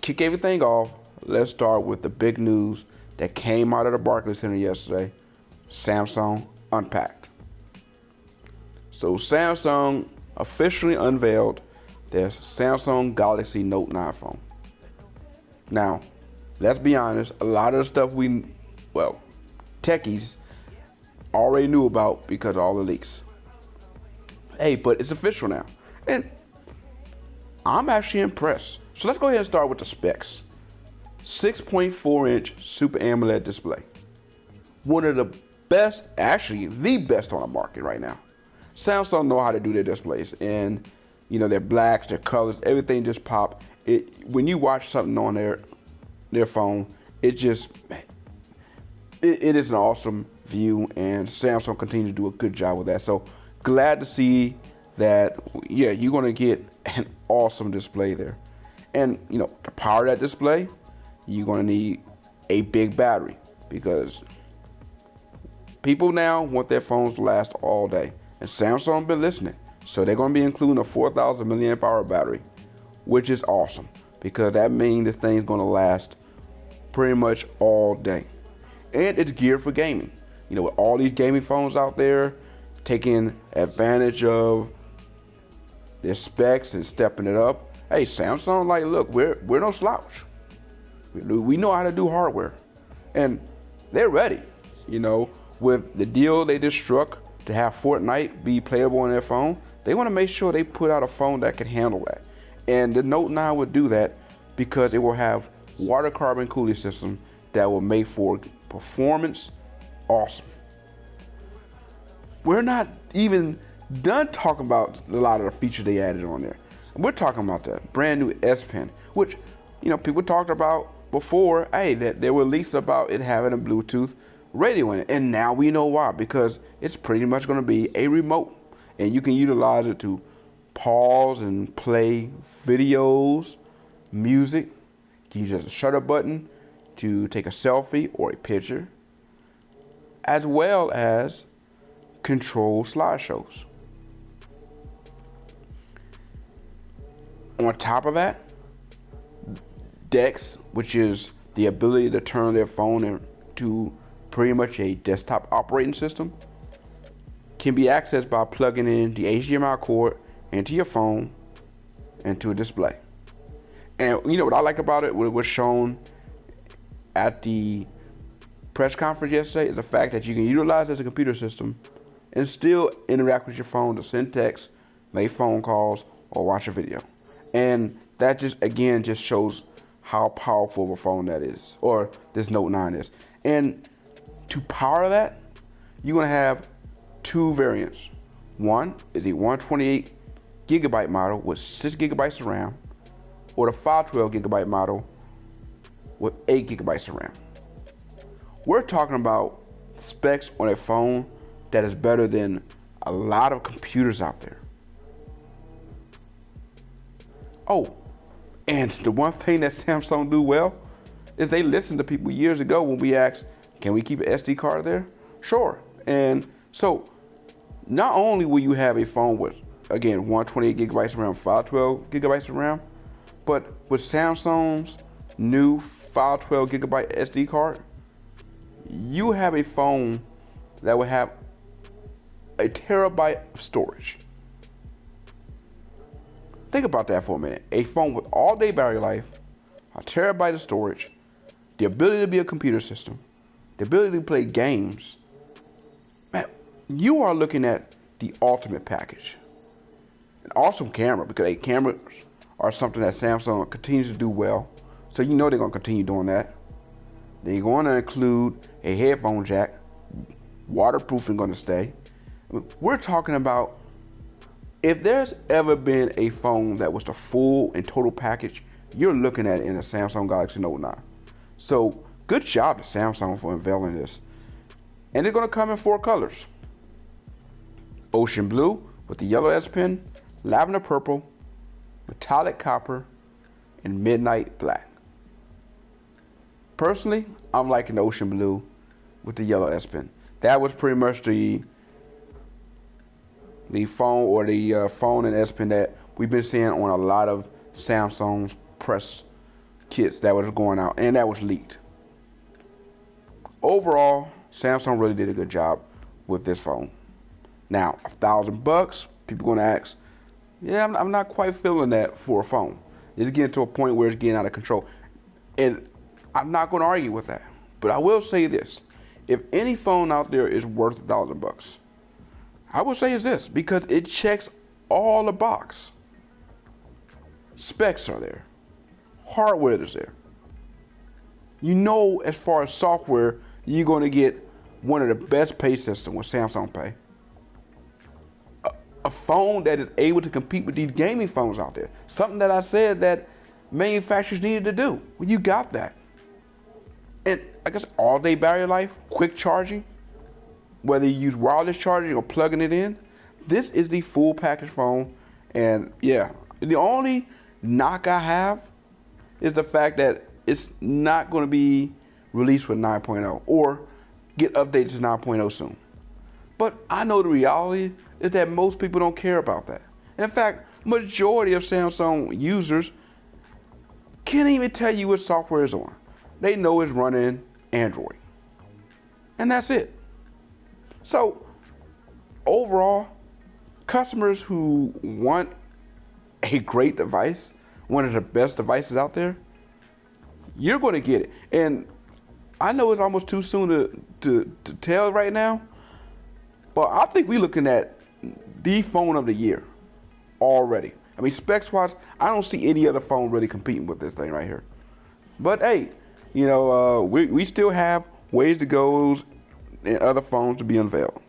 kick everything off, let's start with the big news that came out of the Barclays Center yesterday. Samsung Unpacked. So Samsung officially unveiled their Samsung Galaxy Note 9 phone. Now, let's be honest, a lot of the stuff techies already knew about because of all the leaks. Hey, but it's official now. And I'm actually impressed. So let's go ahead and start with the specs. 6.4-inch Super AMOLED display. One of the best, actually the best on the market right now. Samsung know how to do their displays, and their blacks, their colors, everything just pop. When you watch something on their phone, it is an awesome view, and Samsung continues to do a good job with that. So glad to see that, you're gonna get an awesome display there. And to power that display, you're gonna need a big battery, because people now want their phones to last all day, and Samsung been listening. So they're gonna be including a 4,000 milliamp hour battery, which is awesome, because that means the thing's gonna last pretty much all day. And it's geared for gaming. With all these gaming phones out there taking advantage of their specs and stepping it up. Hey, Samsung, look, we're no slouch. We know how to do hardware, and they're ready. With the deal they just struck to have Fortnite be playable on their phone, they want to make sure they put out a phone that can handle that. And the Note 9 would do that because it will have water carbon cooling system that will make for performance awesome. We're not even done talking about a lot of the features they added on there. We're talking about the brand new S Pen, which people talked about before. Hey, that there were leaks about it having a Bluetooth radio in it, and now we know why, because it's pretty much going to be a remote, and you can utilize it to pause and play videos, music. You use a shutter button to take a selfie or a picture, as well as control slideshows. On top of that, DeX, which is the ability to turn their phone into pretty much a desktop operating system, can be accessed by plugging in the HDMI cord into your phone and to a display. And what I like about it, what was shown at the press conference yesterday, is the fact that you can utilize it as a computer system and still interact with your phone to send text, make phone calls, or watch a video. And that just shows how powerful of a phone that is, or this Note 9 is. And to power that, you're gonna have two variants. One is a 128 gigabyte model with 6 gigabytes of RAM, or the 512 gigabyte model with 8 gigabytes of RAM. We're talking about specs on a phone that is better than a lot of computers out there. Oh, and the one thing that Samsung do well is they listen to people years ago when we asked, can we keep an SD card there? Sure. And so not only will you have a phone with, again, 128 gigabytes of RAM, 512 gigabytes of RAM, but with Samsung's new 512 gigabyte SD card, you have a phone that will have a terabyte of storage. Think about that for a minute. A phone with all day battery life, a terabyte of storage, the ability to be a computer system, the ability to play games. Man, you are looking at the ultimate package. An awesome camera, because cameras are something that Samsung continues to do well. So they're going to continue doing that. They're going to include a headphone jack, waterproofing going to stay. We're talking about, if there's ever been a phone that was the full and total package, you're looking at it in a Samsung Galaxy Note 9. So good job to Samsung for unveiling this. And it's going to come in 4 colors. Ocean blue with the yellow S Pen, lavender purple, metallic copper, and midnight black. Personally, I'm liking the ocean blue with the yellow S Pen. That was pretty much the phone, or the phone and S Pen that we've been seeing on a lot of Samsung's press kits that was going out and that was leaked. Overall, Samsung really did a good job with this phone. Now, $1,000, people gonna ask, yeah, I'm not quite feeling that for a phone. It's getting to a point where it's getting out of control. And I'm not gonna argue with that. But I will say this, if any phone out there is worth $1,000, I would say it's this, because it checks all the box. Specs are there. Hardware is there. You know, as far as software, you're going to get one of the best pay systems with Samsung Pay. A phone that is able to compete with these gaming phones out there. Something that I said that manufacturers needed to do. Well, you got that. And I guess all-day battery life, quick charging, whether you use wireless charging or plugging it in, this is the full package phone. And yeah, the only knock I have is the fact that it's not going to be released with 9.0 or get updated to 9.0 soon. But I know the reality is that most people don't care about that. In fact, majority of Samsung users can't even tell you what software is on. They know it's running Android. And that's it. So overall, customers who want a great device, one of the best devices out there, you're going to get it. And I know it's almost too soon to tell right now, but I think we're looking at the phone of the year already. I mean, specs-wise, I don't see any other phone really competing with this thing right here. But hey, you know, we still have ways to go and other phones to be unveiled.